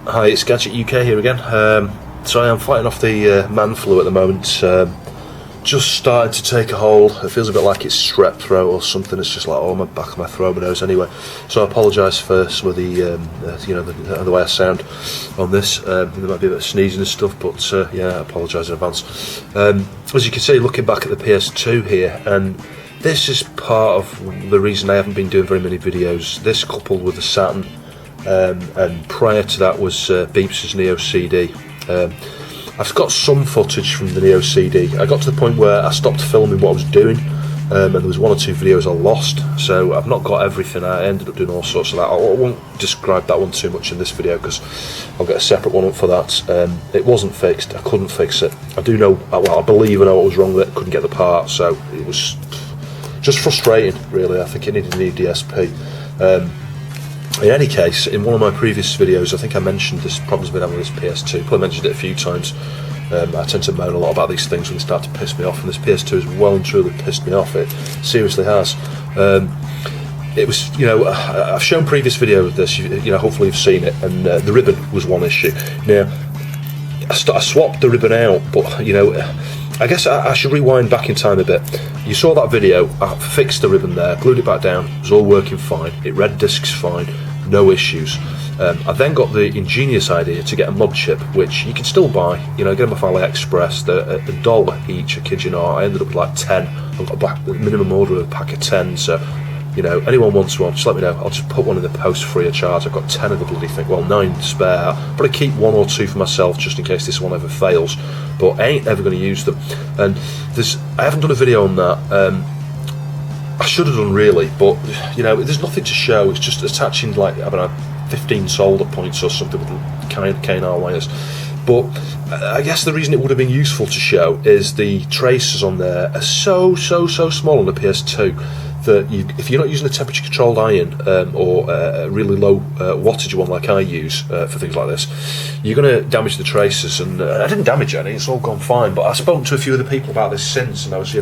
Hi, it's Gadget UK here again. So I'm fighting off the man flu at the moment. Just started to take a hold. It feels a bit like it's strep throat or something. It's just like my back of my throat, my nose. Anyway, so I apologise for some of the way I sound on this. There might be a bit of sneezing and stuff, but yeah, I apologise in advance. As you can see, looking back at the PS2 here, and this is part of the reason I haven't been doing very many videos. This coupled with the Saturn. And prior to that was Beeps' Neo CD. I've got some footage from the Neo CD. I got to the point where I stopped filming what I was doing, and there was one or two videos I lost, so I've not got everything. I ended up doing all sorts of that. I won't describe that one too much in this video because I'll get a separate one up for that. It wasn't fixed. I couldn't fix it. I do know, well, I believe I know what was wrong with it. Couldn't get the part, so it was just frustrating, really. I think it needed a new DSP. In any case, in one of my previous videos, I think I mentioned this problem's been having with this PS2. Probably mentioned it a few times. I tend to moan a lot about these things when they start to piss me off, and this PS2 has well and truly pissed me off. It seriously has. It was, I've shown previous videos of this. Hopefully you've seen it, and the ribbon was one issue. Now, I swapped the ribbon out, but I guess I should rewind back in time a bit. You saw that video, I fixed the ribbon there, glued it back down, it was all working fine, it read discs fine, no issues. I then got the ingenious idea to get a mod chip, which you can still buy, get them off AliExpress, they're $1 each, I kid you not. I ended up with like 10, I've got a minimum order of a pack of 10, so anyone wants one, just let me know. I'll just put one in the post free of charge. I've got 10 of the bloody thing, well 9 spare, but I keep 1 or 2 for myself just in case this one ever fails, but I ain't ever going to use them. And I haven't done a video on that. I should have done really, but there's nothing to show. It's just attaching like, I don't know, 15 solder points or something with KNR wires. But I guess the reason it would have been useful to show is the traces on there are so small on the PS2 that if you're not using a temperature controlled iron or a really low wattage one like I use for things like this, you're going to damage the traces. And I didn't damage any, it's all gone fine, but I spoke to a few other people about this since, and I was a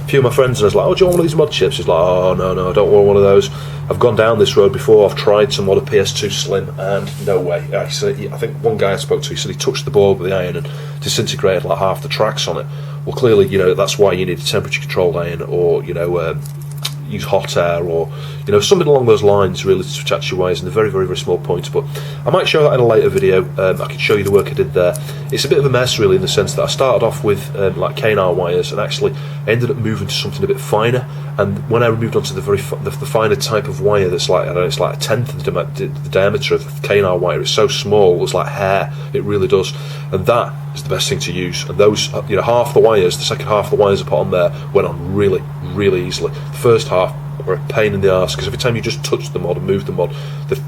few of my friends, and I was like, oh, do you want one of these mod chips? He's like, oh no, I don't want one of those. I've gone down this road before. I've tried to mod a PS2 Slim, and no way. I think one guy I spoke to, he said he touched the board with the iron and disintegrated like half the tracks on it. Well, clearly, that's why you need a temperature controlled iron, or use hot air, or something along those lines, really, to attach your wires in the very, very, very small points. But I might show that in a later video. I can show you the work I did there. It's a bit of a mess, really, in the sense that I started off with like KNR wires, and actually ended up moving to something a bit finer. And when I moved on to the finer type of wire, that's like, I don't know, it's like a tenth of the diameter of the KNR wire. It's so small, it's like hair. It really does. And that is the best thing to use. And those, half the wires, the second half of the wires I put on there went on really, really easily. The first half were a pain in the arse, because every time you just touched the mod and moved the mod,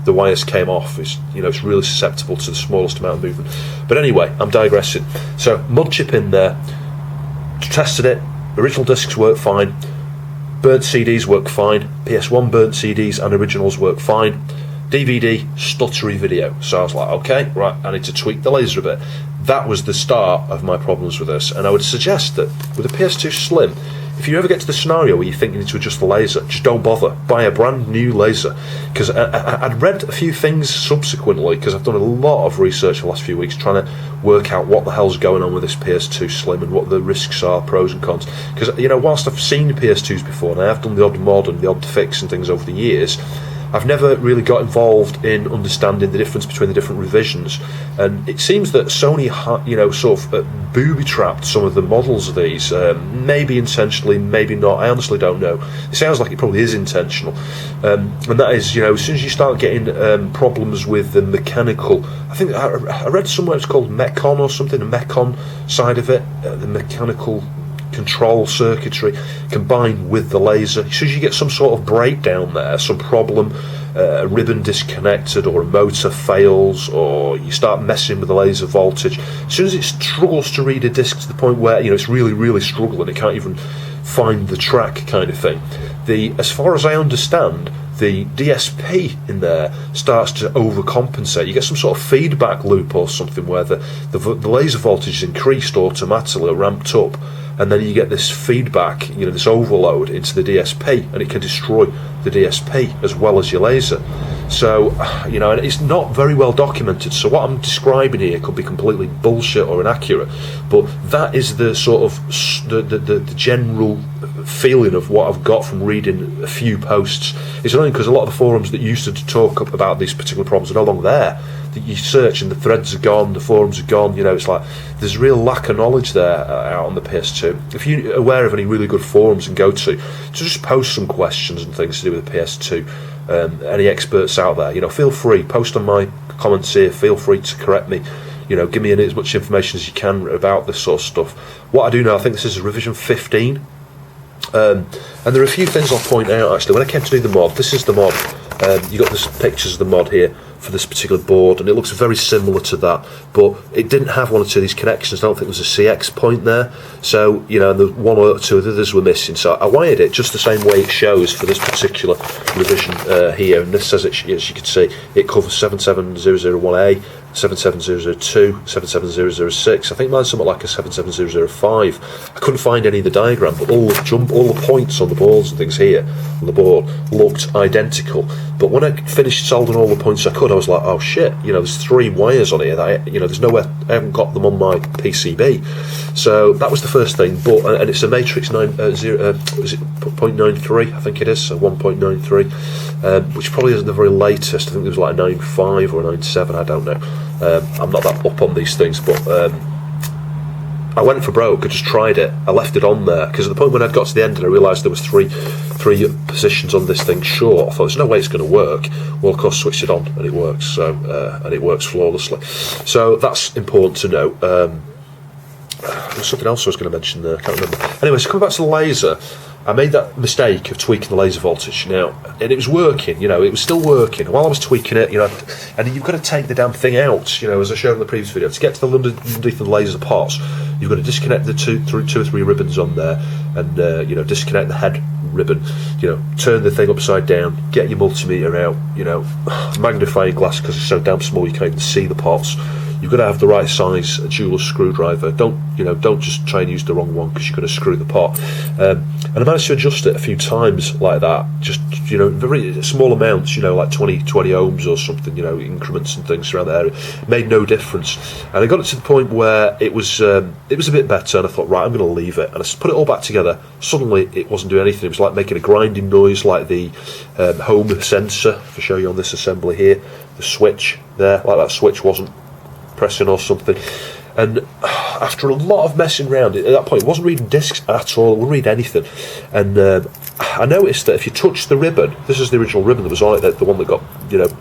the wires came off. It's it's really susceptible to the smallest amount of movement. But anyway, I'm digressing. So mod chip in there, tested it. Original discs work fine. Burnt CDs work fine. PS1 burnt CDs and originals work fine. DVD, stuttery video. So I was like, okay, right, I need to tweak the laser a bit. That was the start of my problems with this, and I would suggest that with a PS2 Slim, if you ever get to the scenario where you think you need to adjust the laser, just don't bother. Buy a brand new laser. Because I'd read a few things subsequently, because I've done a lot of research the last few weeks trying to work out what the hell's going on with this PS2 Slim and what the risks are, pros and cons. Because, whilst I've seen PS2s before, and I have done the odd mod and the odd fix and things over the years, I've never really got involved in understanding the difference between the different revisions, and it seems that Sony, sort of booby-trapped some of the models of these, maybe intentionally, maybe not. I honestly don't know. It sounds like it probably is intentional, and that is, as soon as you start getting problems with the mechanical, I think I read somewhere it's called Mechon or something, the Mechon side of it, the mechanical control circuitry combined with the laser. As soon as you get some sort of breakdown there, some problem, a ribbon disconnected or a motor fails, or you start messing with the laser voltage, as soon as it struggles to read a disc to the point where it's really, really struggling, it can't even find the track kind of thing. As far as I understand, the DSP in there starts to overcompensate. You get some sort of feedback loop or something where the laser voltage is increased automatically or ramped up, and then you get this feedback, this overload into the DSP, and it can destroy the DSP as well as your laser. So, and it's not very well documented, so what I'm describing here could be completely bullshit or inaccurate, but that is the sort of the general feeling of what I've got from reading a few posts. It's annoying because a lot of the forums that used to talk about these particular problems are no longer there. That you search and the threads are gone, the forums are gone. It's like there's a real lack of knowledge there out on the PS2. If you're aware of any really good forums and go to just post some questions and things to do with the PS2, any experts out there, feel free, post on my comments here, feel free to correct me, give me as much information as you can about this sort of stuff. What I do know, I think this is revision 15, and there are a few things I'll point out actually. When I came to do the mod, this is the mod, you got this pictures of the mod here for this particular board, and it looks very similar to that, but it didn't have one or two of these connections. I don't think there was a CX point there, so the one or two of the others were missing, so I wired it just the same way it shows for this particular revision here, and this says it, as you can see, it covers 77001A, 77002, 77006. I think mine's something like a 77005. I couldn't find any of the diagram, but all the points on the boards and things here on the board looked identical. But when I finished soldering all the points I could, I was like, oh shit, there's 3 wires on here that there's nowhere, I haven't got them on my PCB. So that was the first thing. But and it's a matrix 0.93, I think it is, so 1.93, which probably isn't the very latest. I think there was like a 9.5 or a 9.7, I don't know. I'm not that up on these things, but I went for broke. I just tried it. I left it on there because at the point when I got to the end and I realised there was three positions on this thing short, I thought there's no way it's going to work. Well, of course, switched it on and it works. So and it works flawlessly. So that's important to note. There's something else I was going to mention there. I can't remember. Anyway, so coming back to the laser. I made that mistake of tweaking the laser voltage now, and it was working, it was still working. While I was tweaking it, and you've got to take the damn thing out, as I showed in the previous video. To get to the underneath of the laser pots, you've got to disconnect the two or three ribbons on there, and disconnect the head ribbon, turn the thing upside down, get your multimeter out, magnifying glass because it's so damn small you can't even see the pots. You've got to have the right size jeweler's screwdriver. Don't just try and use the wrong one because you're going to screw the pot. And I managed to adjust it a few times like that, just very small amounts, like 20 ohms or something, increments and things around that area. It made no difference. And I got it to the point where it was a bit better, and I thought, right, I'm going to leave it. And I put it all back together. Suddenly, it wasn't doing anything. It was like making a grinding noise, like the home sensor. If I show you on this assembly here, the switch there, like that switch wasn't pressing or something. And after a lot of messing around at that point, it wasn't reading discs at all, it wouldn't read anything. And I noticed that if you touch the ribbon, this is the original ribbon that was on it, the one that got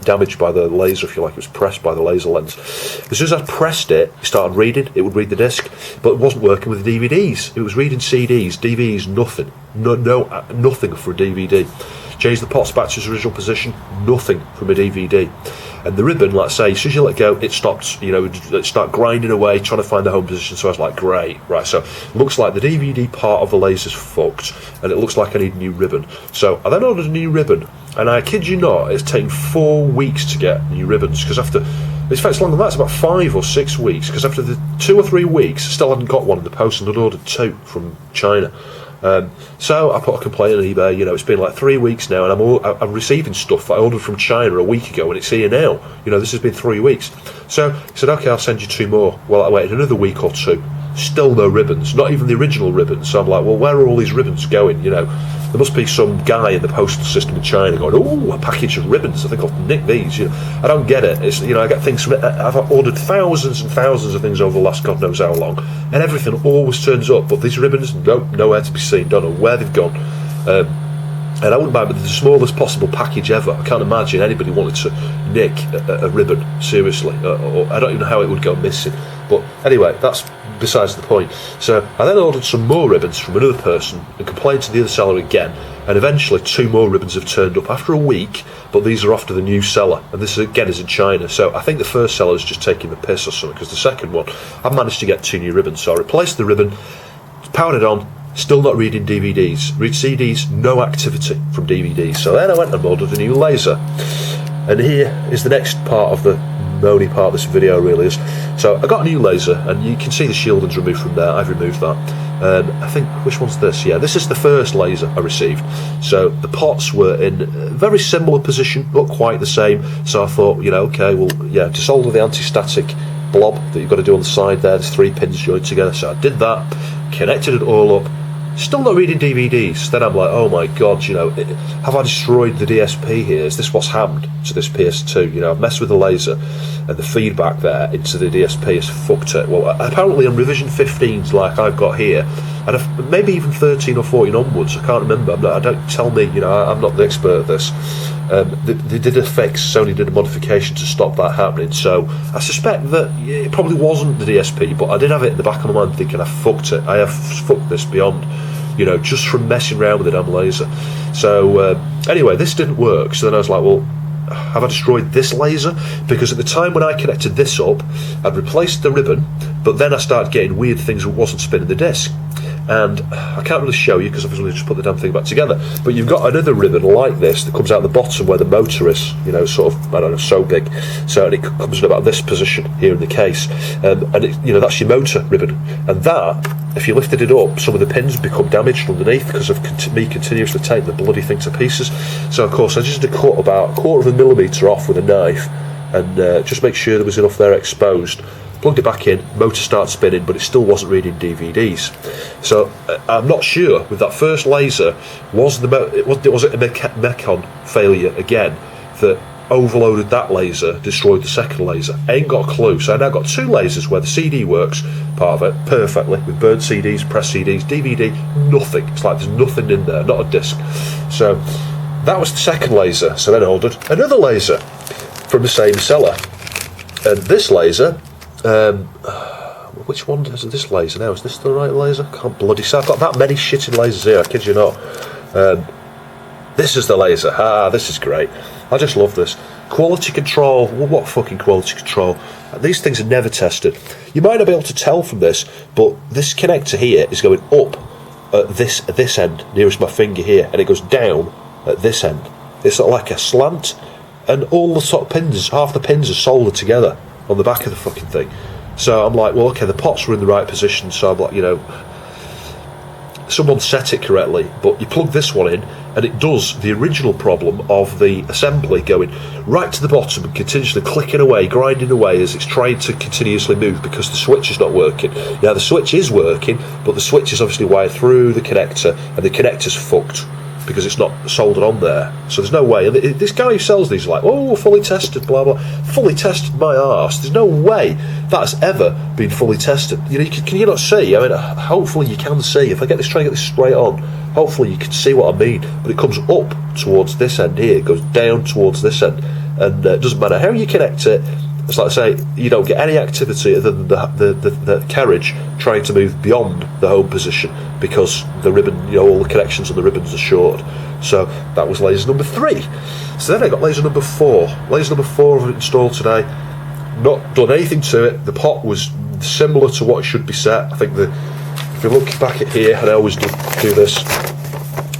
damaged by the laser, if you like, it was pressed by the laser lens. As soon as I pressed it, it started reading, it would read the disc, but it wasn't working with the DVDs. It was reading CDs, DVDs, nothing. Nothing for a DVD. Change the pots back to its original position, nothing from a DVD. And the ribbon, let's say, as soon as you let go, it stopped, it started grinding away, trying to find the home position. So I was like, great, right, so it looks like the DVD part of the laser's fucked, and it looks like I need a new ribbon. So I then ordered a new ribbon, and I kid you not, it's taken 4 weeks to get new ribbons, because after, in fact, it's longer than that, it's about 5 or 6 weeks, because after the 2 or 3 weeks, I still hadn't got one in the post, and I'd ordered 2 from China. So I put a complaint on eBay. It's been like 3 weeks now, and I'm receiving stuff that I ordered from China a week ago, and it's here now. This has been 3 weeks. So I said, okay, I'll send you 2 more. Well, I waited another week or 2. Still no ribbons, not even the original ribbons. So I'm like, well, where are all these ribbons going? There must be some guy in the postal system in China going, oh, a package of ribbons, I think I'll nick these. I don't get it. It's, I get things from it. I've ordered thousands and thousands of things over the last God knows how long, and everything always turns up, but these ribbons, nowhere to be seen. Don't know where they've gone. And I wouldn't mind, but the smallest possible package ever. I can't imagine anybody wanted to nick a ribbon, seriously. Or I don't even know how it would go missing. But anyway, that's besides the point. So I then ordered some more ribbons from another person and complained to the other seller again. And eventually 2 more ribbons have turned up after a week, but these are off to the new seller. And this, again, is in China. So I think the first seller is just taking the piss or something, because the second one, I've managed to get 2 new ribbons. So I replaced the ribbon, powered it on, Still not reading DVDs. Read CDs, no activity from DVDs. So then I went and ordered a new laser. And here is the next part of the moany part of this video, really is. So I got a new laser, and you can see the shielding's removed from there. I've removed that. I think, which one's this? Yeah, this is the first laser I received. So the pots were in a very similar position, not quite the same. So I thought, you know, okay, well, yeah, to solder the anti-static blob that you've got to do on the side there, there's 3 pins joined together. So I did that, connected it all up. Still not reading DVDs. Then I'm like, oh my god, you know, have I destroyed the DSP here? Is this what's happened to this PS2? You know, I've messed with the laser, and the feedback there into the DSP has fucked it. Well, apparently on revision 15s like I've got here, and maybe even 13 or 14 onwards, I can't remember. Don't tell me, you know, I'm not the expert at this. They did a fix, Sony did a modification to stop that happening, so I suspect that it probably wasn't the DSP, but I did have it in the back of my mind thinking I fucked it. I have fucked this beyond, you know, just from messing around with the damn laser. So anyway, this didn't work, so then I was like, well, have I destroyed this laser? Because at the time when I connected this up, I'd replaced the ribbon, but then I started getting weird things that wasn't spinning the disc. And I can't really show you because I've just put the damn thing back together, but you've got another ribbon like this that comes out the bottom where the motor is, you know, sort of, I don't know, so big, so and it comes in about this position here in the case, and it, you know, that's your motor ribbon, and that, if you lifted it up, some of the pins become damaged underneath because of me continuously taking the bloody thing to pieces. So of course I just had to cut about 1/4 millimetre off with a knife, and just make sure there was enough there exposed. Plugged it back in, motor started spinning, but it still wasn't reading DVDs. So I'm not sure with that first laser, was it a Mecon failure again that overloaded that laser, destroyed the second laser? I ain't got a clue. So I now got 2 lasers where the CD works, part of it, perfectly, with burned CDs, press CDs, DVD, nothing. It's like there's nothing in there, not a disc. So that was the second laser. So then I ordered another laser from the same seller. And this laser, which one is this laser now? Is this the right laser? Can't bloody say. I've got that many shitting lasers here, I kid you not. This is the laser. This is great. I just love this. Quality control. Well, what fucking quality control? These things are never tested. You might not be able to tell from this, but this connector here is going up at this end, nearest my finger here, and it goes down at this end. It's sort of like a slant, and all the sort of pins, half the pins are soldered together on the back of the fucking thing. So I'm like, well, okay, the pots were in the right position, so I'm like, you know, someone set it correctly, but you plug this one in and it does the original problem of the assembly going right to the bottom and continuously clicking away, grinding away as it's trying to continuously move because the switch is not working. Now the switch is working, but the switch is obviously wired through the connector, and the connector's fucked because it's not soldered on there. So there's no way. And this guy who sells these is like, oh, fully tested, blah blah. Fully tested my arse. There's no way that's ever been fully tested. You know, can you not see? I mean, hopefully you can see. If I try to get this straight on, hopefully you can see what I mean. But it comes up towards this end here. It goes down towards this end, and it doesn't matter how you connect it. It's like I say, you don't get any activity other than the carriage trying to move beyond the home position because the ribbon, you know, all the connections on the ribbons are short. So that was laser number 3. So then I got laser number 4. Laser number 4 I've installed today. Not done anything to it. The pot was similar to what it should be set. I think if you look back at here, and I always do this,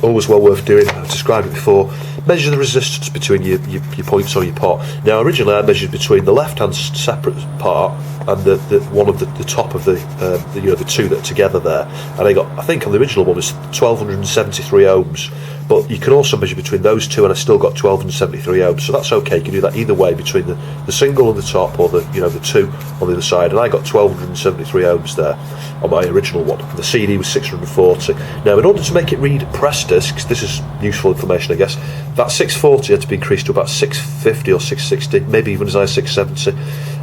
always well worth doing. I've described it before. Measure the resistance between your points on your pot. Now originally I measured between the left hand separate part and the one of the top of the you know, the two that are together there, and I think on the original one was 1273 ohms, but you can also measure between those two, and I still got 1273 ohms, so that's okay. You can do that either way between the single on the top or the two on the other side, and I got 1273 ohms there on my original one. The CD was 640. Now in order to make it read press discs, this is useful information I guess, that 640 had to be increased to about 650 or 660, maybe even as high as 670,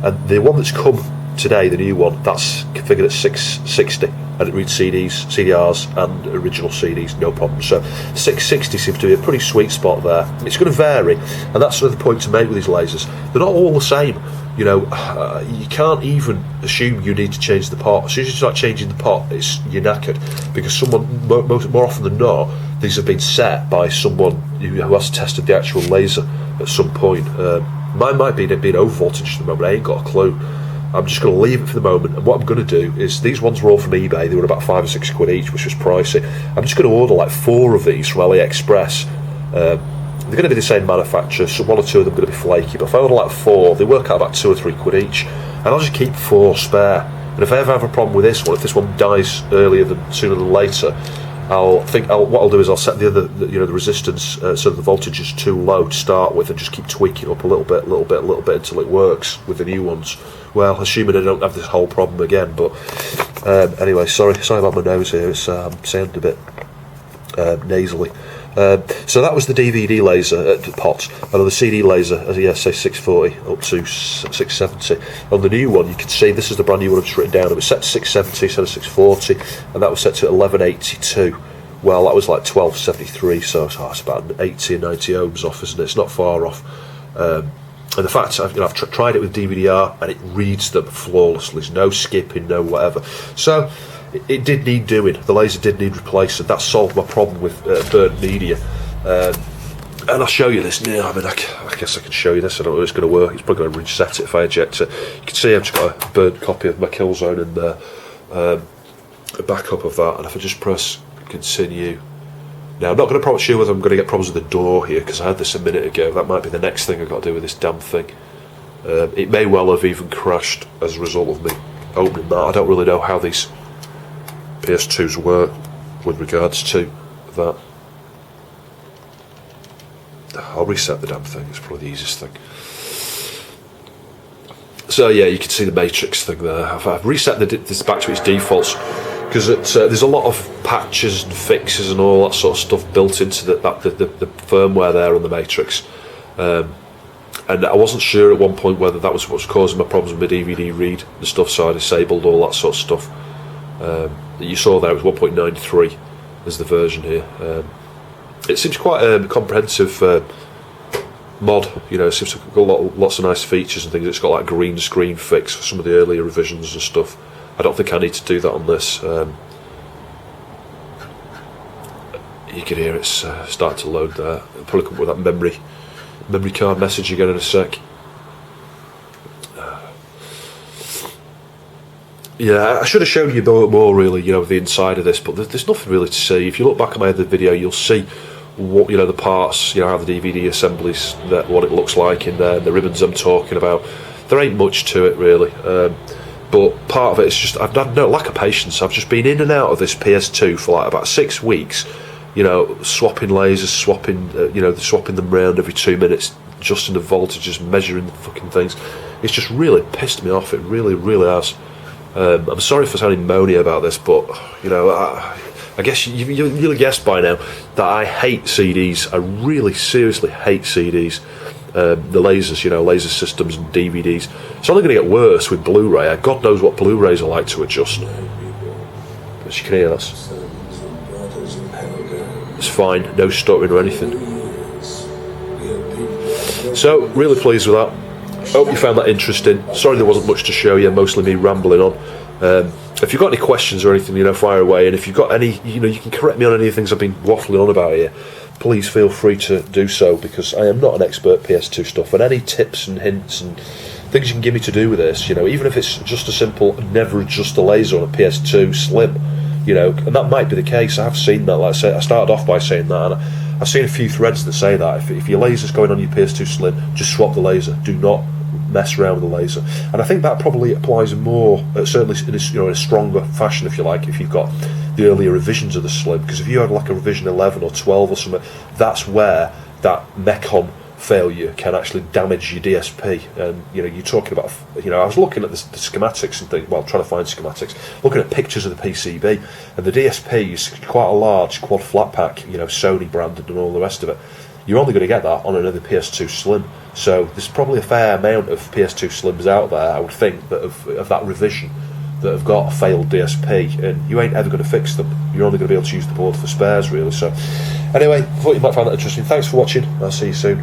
and the one that's come today, the new one, that's configured at 660, and it reads CDs, CDRs and original CDs, no problem. So 660 seems to be a pretty sweet spot there. It's going to vary, and that's another point to make with these lasers. They're not all the same. You know, you can't even assume you need to change the pot. As soon as you start changing the pot, you're knackered, because someone, more often than not, these have been set by someone who has tested the actual laser at some point. Mine might be being over voltage at the moment. I ain't got a clue. I'm just going to leave it for the moment, and what I'm going to do is, these ones were all from eBay, they were about £5 or £6 each, which was pricey. I'm just going to order like 4 of these from AliExpress. They're going to be the same manufacturer, so 1 or 2 of them are going to be flaky, but if I order like 4, they work out about £2 or £3 each, and I'll just keep 4 spare. And if I ever have a problem with this one, if this one dies sooner than later, what I'll do is I'll set the other, the resistance so that the voltage is too low to start with, and just keep tweaking it up a little bit until it works with the new ones. Well, assuming I don't have this whole problem again. But anyway, sorry about my nose here. It's sounding a bit nasally. So that was the DVD laser pot, and on the CD laser, say 640 up to 670. On the new one, you can see this is the brand new one I've just written down. It was set to 670 instead of 640, and that was set to 1182. Well, that was like 1273, so it's about 80 or 90 ohms off, isn't it? It's not far off. And the fact I've tried it with DVD-R, and it reads them flawlessly. There's no skipping, no whatever. So it did need doing. The laser did need replacing. That solved my problem with burnt media. And I'll show you this now. I mean, I guess I can show you this. I don't know if it's going to work. It's probably going to reset it if I eject it. You can see I've just got a burnt copy of my Killzone in there, a backup of that. And if I just press continue. Now, I'm not going to promise you whether I'm going to get problems with the door here, because I had this a minute ago. That might be the next thing I've got to do with this damn thing. It may well have even crashed as a result of me opening that. I don't really know how these PS2s work with regards to that. I'll reset the damn thing, it's probably the easiest thing. So yeah, you can see the matrix thing there. I've reset this back to its defaults, because there's a lot of patches and fixes and all that sort of stuff built into the firmware there on the matrix. And I wasn't sure at one point whether that was what was causing my problems with my DVD read and stuff, so I disabled all that sort of stuff. You saw there it was 1.93 as the version here. It seems quite a comprehensive mod. It seems to have got lots of nice features and things. It's got like green screen fix for some of the earlier revisions and stuff. I don't think I need to do that on this. You can hear it's starting to load there. I'll probably come up with that memory card message again in a sec. Yeah, I should have shown you more really, the inside of this, but there's nothing really to see. If you look back at my other video, you'll see what the parts, how the DVD assemblies, what it looks like in there, the ribbons I'm talking about. There ain't much to it really, but part of it is just I've had no lack of patience. I've just been in and out of this PS2 for like about 6 weeks, swapping lasers, swapping them around every 2 minutes, adjusting the voltages, measuring the fucking things. It's just really pissed me off. It really, really has. I'm sorry for sounding moany about this, but I guess you'll guess by now that I hate CDs. I really seriously hate CDs. The lasers, laser systems and DVDs. It's only going to get worse with Blu-ray. God knows what Blu-rays are like to adjust. As you can hear, it's fine, no stuttering or anything. So, really pleased with that. Hope you found that interesting. Sorry there wasn't much to show you, mostly me rambling on. If you've got any questions or anything, fire away. And if you've got any, you can correct me on any of the things I've been waffling on about here. Please feel free to do so, because I am not an expert PS2 stuff. And any tips and hints and things you can give me to do with this, even if it's just a simple never adjust the laser on a PS2 Slim, and that might be the case. I have seen that. Like I said, I started off by saying that, and I've seen a few threads that say that if your laser's going on your PS2 Slim, just swap the laser. Do not mess around with the laser. And I think that probably applies more, certainly in a stronger fashion, if you like, if you've got the earlier revisions of the Slim, because if you had like a revision 11 or 12 or something, that's where that Mechon failure can actually damage your DSP. And you're talking about, I was looking at the schematics and things, trying to find schematics, looking at pictures of the PCB, and the DSP is quite a large quad flat pack, Sony branded and all the rest of it. You're only going to get that on another PS2 Slim. So there's probably a fair amount of PS2 Slims out there, I would think, that of that revision that have got a failed DSP, and you ain't ever going to fix them. You're only going to be able to use the board for spares, really. So anyway, I thought you might find that interesting. Thanks for watching. I'll see you soon.